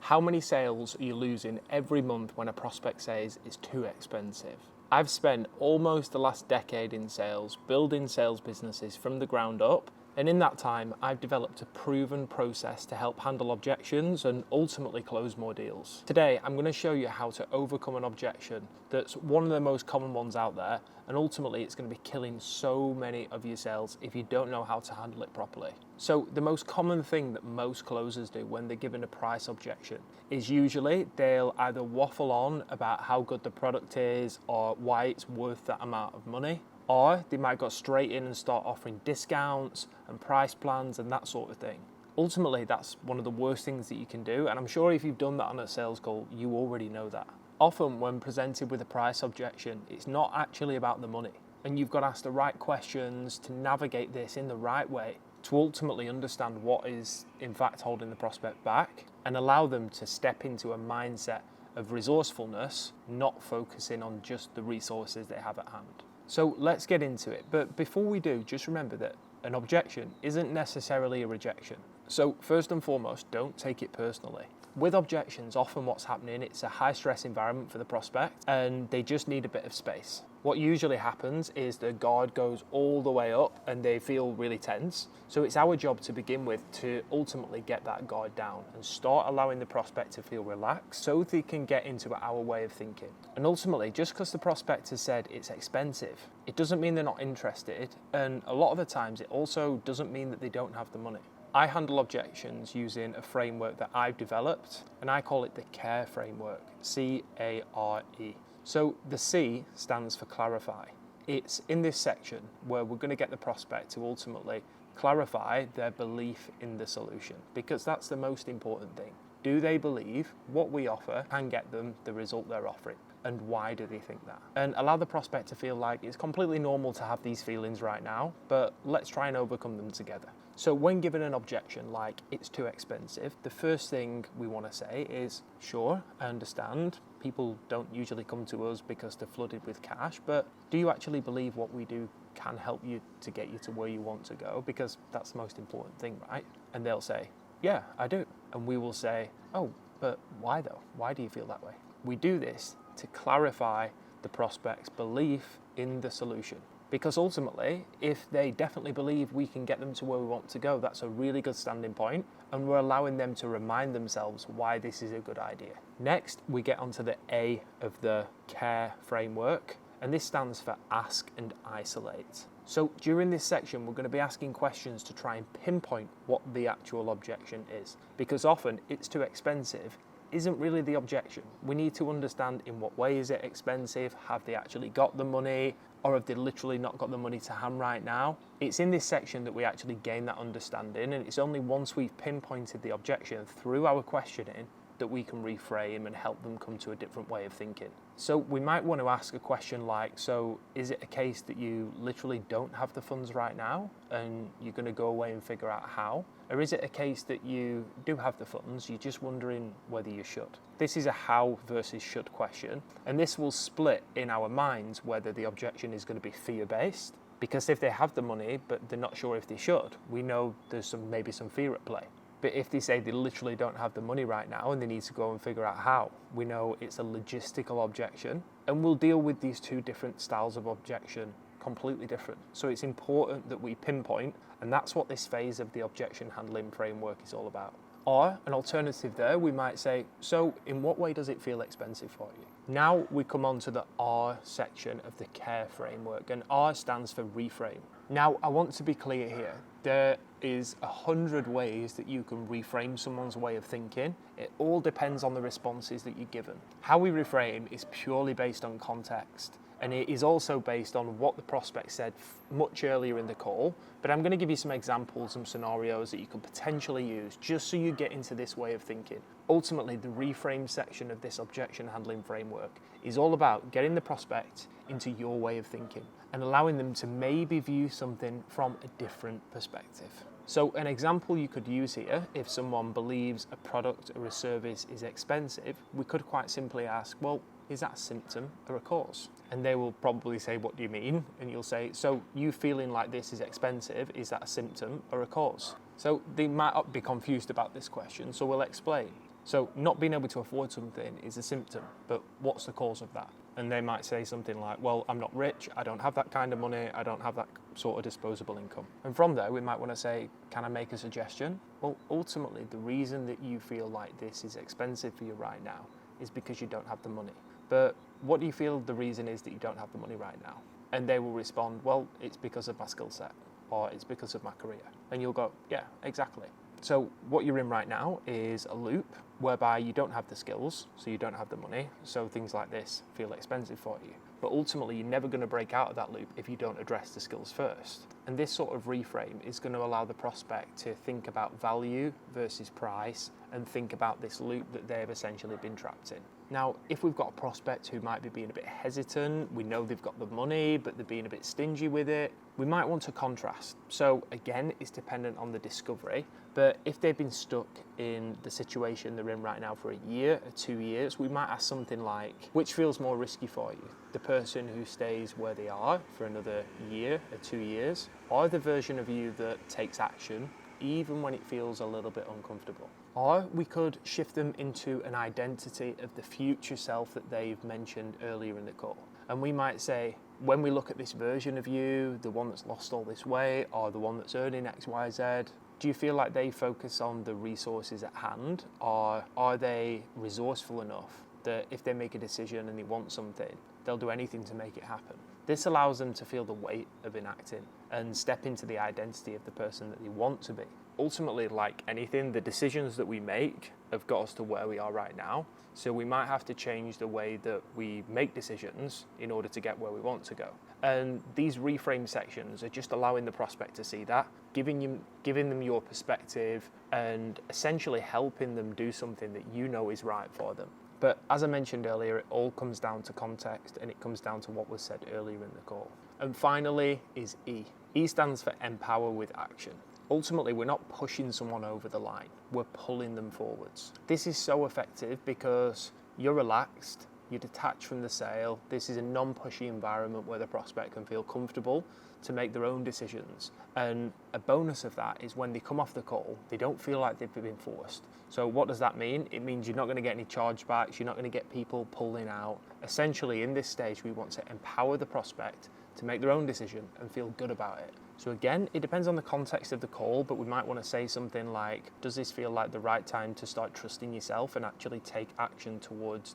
How many sales are you losing every month when a prospect says it's too expensive? I've spent almost the last decade in sales, building sales businesses from the ground up, and in that time I've developed a proven process to help handle objections and ultimately close more deals. Today I'm going to show you how to overcome an objection that's one of the most common ones out there, and ultimately it's going to be killing so many of your sales if you don't know how to handle it properly. So the most common thing that most closers do when they're given a price objection is usually they'll either waffle on about how good the product is or why it's worth that amount of money, or they might go straight in and start offering discounts and price plans and that sort of thing. Ultimately, that's one of the worst things that you can do, and I'm sure if you've done that on a sales call, you already know that. Often when presented with a price objection, it's not actually about the money, and you've got to ask the right questions to navigate this in the right way to ultimately understand what is in fact holding the prospect back and allow them to step into a mindset of resourcefulness, not focusing on just the resources they have at hand. So let's get into it. But before we do, just remember that an objection isn't necessarily a rejection. So first and foremost, don't take it personally. With objections, often what's happening, it's a high stress environment for the prospect and they just need a bit of space. What usually happens is the guard goes all the way up and they feel really tense. So it's our job to begin with to ultimately get that guard down and start allowing the prospect to feel relaxed so they can get into our way of thinking. And ultimately, just because the prospect has said it's expensive, it doesn't mean they're not interested. And a lot of the times it also doesn't mean that they don't have the money. I handle objections using a framework that I've developed, and I call it the C.A.R.E framework, C.A.R.E. So the C stands for clarify. It's in this section where we're going to get the prospect to ultimately clarify their belief in the solution, because that's the most important thing. Do they believe what we offer can get them the result they're offering? And why do they think that? And allow the prospect to feel like it's completely normal to have these feelings right now, but let's try and overcome them together. So when given an objection like it's too expensive, the first thing we want to say is, sure, I understand. People don't usually come to us because they're flooded with cash, but do you actually believe what we do can help you to get you to where you want to go? Because that's the most important thing, right? And they'll say, yeah, I do. And we will say, oh, but why though? Why do you feel that way? We do this to clarify the prospect's belief in the solution. Because ultimately, if they definitely believe we can get them to where we want to go, that's a really good standing point, and we're allowing them to remind themselves why this is a good idea. Next, we get onto the A of the C.A.R.E framework, and this stands for ask and isolate. So during this section, we're going to be asking questions to try and pinpoint what the actual objection is, because often it's too expensive isn't really the objection. We need to understand in what way is it expensive, have they actually got the money, or have they literally not got the money to hand right now? It's in this section that we actually gain that understanding, and it's only once we've pinpointed the objection through our questioning that we can reframe and help them come to a different way of thinking. So we might want to ask a question like, so is it a case that you literally don't have the funds right now and you're going to go away and figure out how? Or is it a case that you do have the funds, you're just wondering whether you should? This is a how versus should question, and this will split in our minds whether the objection is going to be fear-based, because if they have the money but they're not sure if they should, we know there's maybe some fear at play. But if they say they literally don't have the money right now and they need to go and figure out how, we know it's a logistical objection, and we'll deal with these two different styles of objection completely different. So it's important that we pinpoint, and that's what this phase of the objection handling framework is all about. Or an alternative there, we might say, so in what way does it feel expensive for you? Now we come on to the R section of the C.A.R.E framework, and R stands for reframe. Now I want to be clear here, there is 100 ways that you can reframe someone's way of thinking. It all depends on the responses that you're given. How we reframe is purely based on context, and it is also based on what the prospect said much earlier in the call, but I'm going to give you some examples, some scenarios that you could potentially use just so you get into this way of thinking. Ultimately, the reframe section of this objection handling framework is all about getting the prospect into your way of thinking and allowing them to maybe view something from a different perspective. So an example you could use here, if someone believes a product or a service is expensive, we could quite simply ask, well, is that a symptom or a cause? And they will probably say, what do you mean? And you'll say, so you feeling like this is expensive, is that a symptom or a cause? So they might be confused about this question, so we'll explain. So not being able to afford something is a symptom, but what's the cause of that? And they might say something like, well, I'm not rich, I don't have that kind of money, I don't have that sort of disposable income. And from there, we might want to say, can I make a suggestion? Well, ultimately, the reason that you feel like this is expensive for you right now is because you don't have the money. But what do you feel the reason is that you don't have the money right now? And they will respond, well, it's because of my skill set, or it's because of my career. And you'll go, yeah, exactly. So what you're in right now is a loop whereby you don't have the skills, so you don't have the money, so things like this feel expensive for you. But ultimately, you're never going to break out of that loop if you don't address the skills first. And this sort of reframe is going to allow the prospect to think about value versus price and think about this loop that they've essentially been trapped in. Now, if we've got a prospect who might be being a bit hesitant, we know they've got the money, but they're being a bit stingy with it, we might want to contrast. So again, it's dependent on the discovery, but if they've been stuck in the situation they're in right now for a year or 2 years, we might ask something like, which feels more risky for you? The person who stays where they are for another year or 2 years, or the version of you that takes action even when it feels a little bit uncomfortable? Or we could shift them into an identity of the future self that they've mentioned earlier in the call. And we might say, when we look at this version of you, the one that's lost all this weight, or the one that's earning X, Y, Z, do you feel like they focus on the resources at hand, or are they resourceful enough that if they make a decision and they want something, they'll do anything to make it happen? This allows them to feel the weight of enacting and step into the identity of the person that they want to be. Ultimately, like anything, the decisions that we make have got us to where we are right now. So we might have to change the way that we make decisions in order to get where we want to go. And these reframe sections are just allowing the prospect to see that, giving them your perspective and essentially helping them do something that you know is right for them. But as I mentioned earlier, it all comes down to context, and it comes down to what was said earlier in the call. And finally is E. E stands for empower with action. Ultimately, we're not pushing someone over the line, we're pulling them forwards. This is so effective because you're relaxed, you're detached from the sale. This is a non-pushy environment where the prospect can feel comfortable to make their own decisions. And a bonus of that is when they come off the call, they don't feel like they've been forced. So what does that mean? It means you're not going to get any chargebacks, you're not going to get people pulling out. Essentially, in this stage, we want to empower the prospect to make their own decision and feel good about it. So again, it depends on the context of the call, but we might want to say something like, does this feel like the right time to start trusting yourself and actually take action towards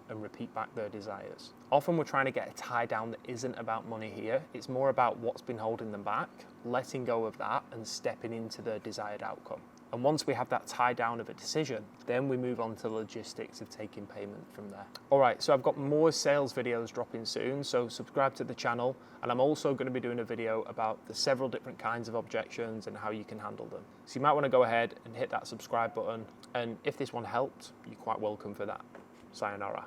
and repeat back their desires? Often we're trying to get a tie down that isn't about money here. It's more about what's been holding them back, letting go of that and stepping into the desired outcome. And once we have that tie down of a decision, then we move on to the logistics of taking payment from there. All right, so I've got more sales videos dropping soon, so subscribe to the channel. And I'm also going to be doing a video about the several different kinds of objections and how you can handle them. So you might want to go ahead and hit that subscribe button. And if this one helped, you're quite welcome for that. Sayonara.